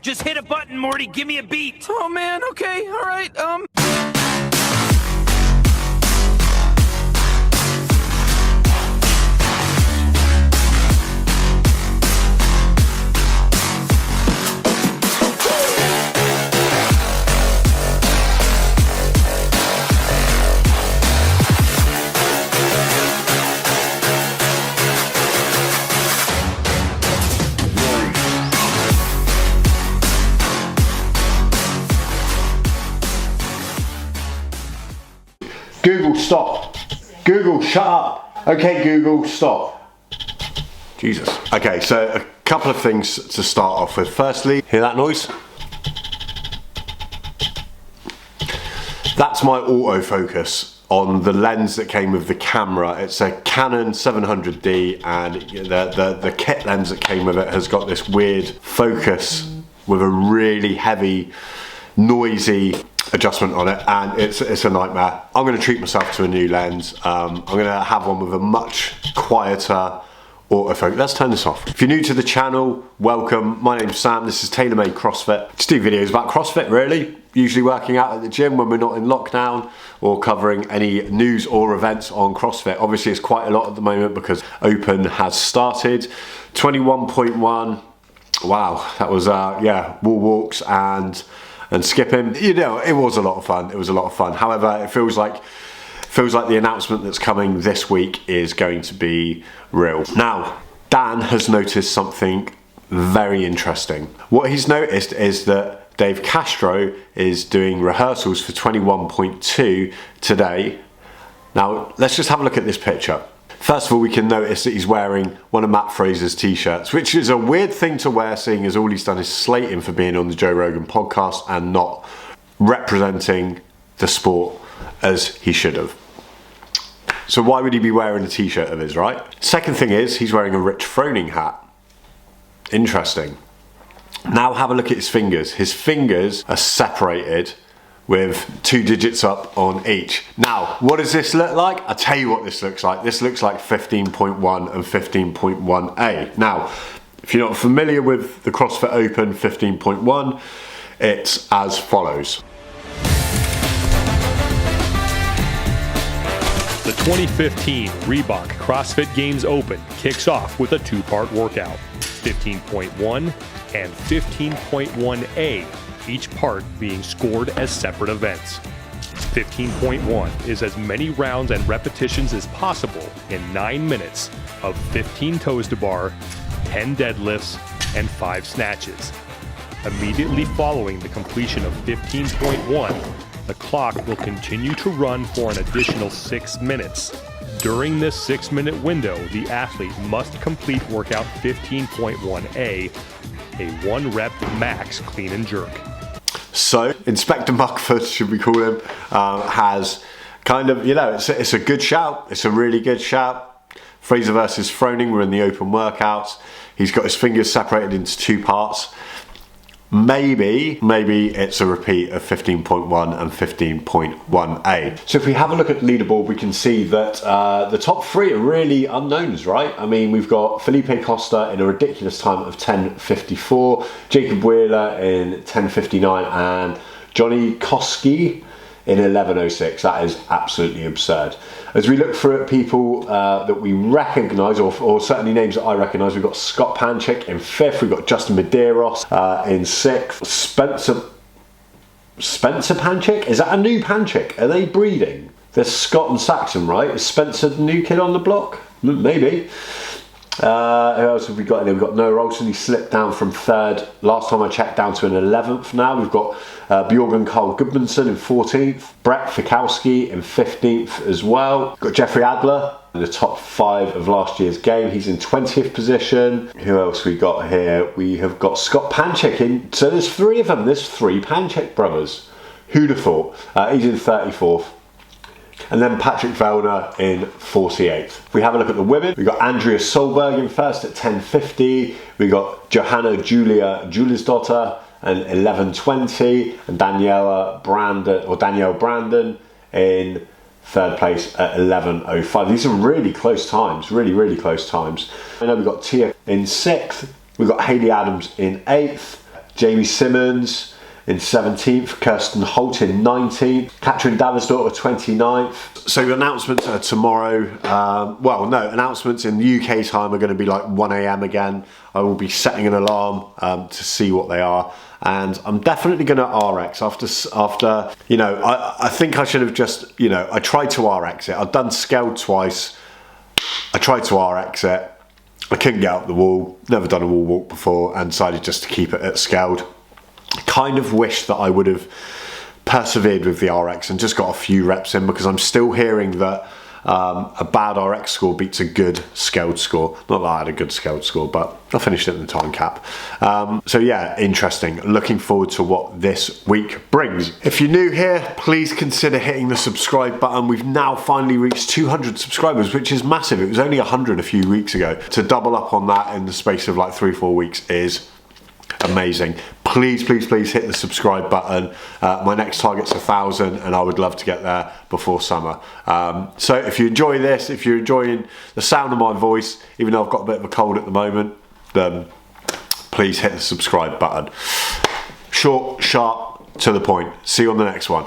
Just hit a button, Morty. Give me a beat. Oh man, okay, all right, Google, stop. Google, shut up. Okay, Google, stop. Jesus. Okay, so a couple of things to start off with. Firstly, hear that noise? That's my autofocus on the lens that came with the camera. It's a Canon 700D, and the kit lens that came with it has got this weird focus with a really heavy, noisy adjustment on it, and it's a nightmare. I'm going to treat myself to a new lens. I'm going to have one with a much quieter autofocus. Let's turn this off. If you're new to the channel, welcome. My name's Sam. This is TaylorMade CrossFit. Just do videos about CrossFit, really. Usually working out at the gym when we're not in lockdown, or covering any news or events on CrossFit. Obviously it's quite a lot at the moment because Open has started. 21.1. Wow, that was yeah, wall walks and skipping. You know, it was a lot of fun. It was a lot of fun. However, it feels like the announcement that's coming this week is going to be real. Now, Dan has noticed something very interesting. What he's noticed is that Dave Castro is doing rehearsals for 21.2 today. Now, let's just have a look at this picture. First of all, we can notice that he's wearing one of Matt Fraser's t-shirts, which is a weird thing to wear, seeing as all he's done is slate him for being on the Joe Rogan podcast and not representing the sport as he should have. So why would he be wearing a t-shirt of his, right? Second thing is, he's wearing a Rich Froning hat. Interesting. Now have a look at his fingers. His fingers are separated with 2 digits up on each. Now, what does this look like? I'll tell you what this looks like. This looks like 15.1 and 15.1A. Now, if you're not familiar with the CrossFit Open 15.1, it's as follows. The 2015 Reebok CrossFit Games Open kicks off with a 2-part workout, 15.1 and 15.1A, each part being scored as separate events. 15.1 is as many rounds and repetitions as possible in 9 minutes of 15 toes to bar, 10 deadlifts, and 5 snatches. Immediately following the completion of 15.1, the clock will continue to run for an additional 6 minutes. During this 6-minute window, the athlete must complete workout 15.1A, a 1-rep max clean and jerk. So, Inspector Muckford, should we call him, has kind of, you know, it's a good shout. It's a really good shout. Fraser versus Froning were in the open workouts. He's got his fingers separated into 2 parts. Maybe it's a repeat of 15.1 and 15.1A. So if we have a look at the leaderboard, we can see that the top 3 are really unknowns, right? I mean, we've got Felipe Costa in a ridiculous time of 10:54, Jacob Wheeler in 10:59, and Johnny Koski in 11:06. That is absolutely absurd. As we look through at people that we recognise, or certainly names that I recognise, we've got Scott Panchik in 5th, we've got Justin Medeiros in 6th, Spencer Panchik? Is that a new Panchik? Are they breeding? There's Scott and Saxon, right? Is Spencer the new kid on the block? Maybe. Who else have we got in there? We've got Noah Olsen. He slipped down from 3rd. Last time I checked, down to an 11th now. We've got Bjorgen Carl Gudmundsson in 14th. Brett Fikowski in 15th as well. We've got Jeffrey Adler in the top 5 of last year's game. He's in 20th position. Who else we got here? We have got Scott Panchik in. So there's 3 of them. There's 3 Panchik brothers. Who'd have thought? He's in 34th. And then Patrick Vellner in 48th. If we have a look at the women, we've got Andrea Solberg in 1st at 10:50. We've got Johanna Julia Julisdotter and 11:20, and Danielle Brandon in 3rd place at 11:05. These are really close times, really close times. I know we've got Tia in 6th. We've got Hayley Adams in 8th. Jamie Simmons in 17th, Kirsten Holt in 19th, Catherine Davisdorfer 29th. So announcements are tomorrow. Announcements in UK time are going to be like 1 a.m. again. I will be setting an alarm to see what they are. And I'm definitely going to RX after I think I should have just, I tried to RX it. I've done scaled twice. I tried to RX it. I couldn't get up the wall, never done a wall walk before, and decided just to keep it at scaled. Kind of wish that I would have persevered with the RX and just got a few reps in, because I'm still hearing that a bad RX score beats a good scaled score. Not that I had a good scaled score, but I finished it in the time cap. So yeah, interesting. Looking forward to what this week brings. If you're new here, please consider hitting the subscribe button. We've now finally reached 200 subscribers, which is massive. It was only 100 a few weeks ago. To double up on that in the space of like 3-4 weeks is amazing. Please hit the subscribe button. My next target's 1,000 and I would love to get there before summer. So if you enjoy this, if you're enjoying the sound of my voice, even though I've got a bit of a cold at the moment, then please hit the subscribe button. Short, sharp, to the point. See you on the next one.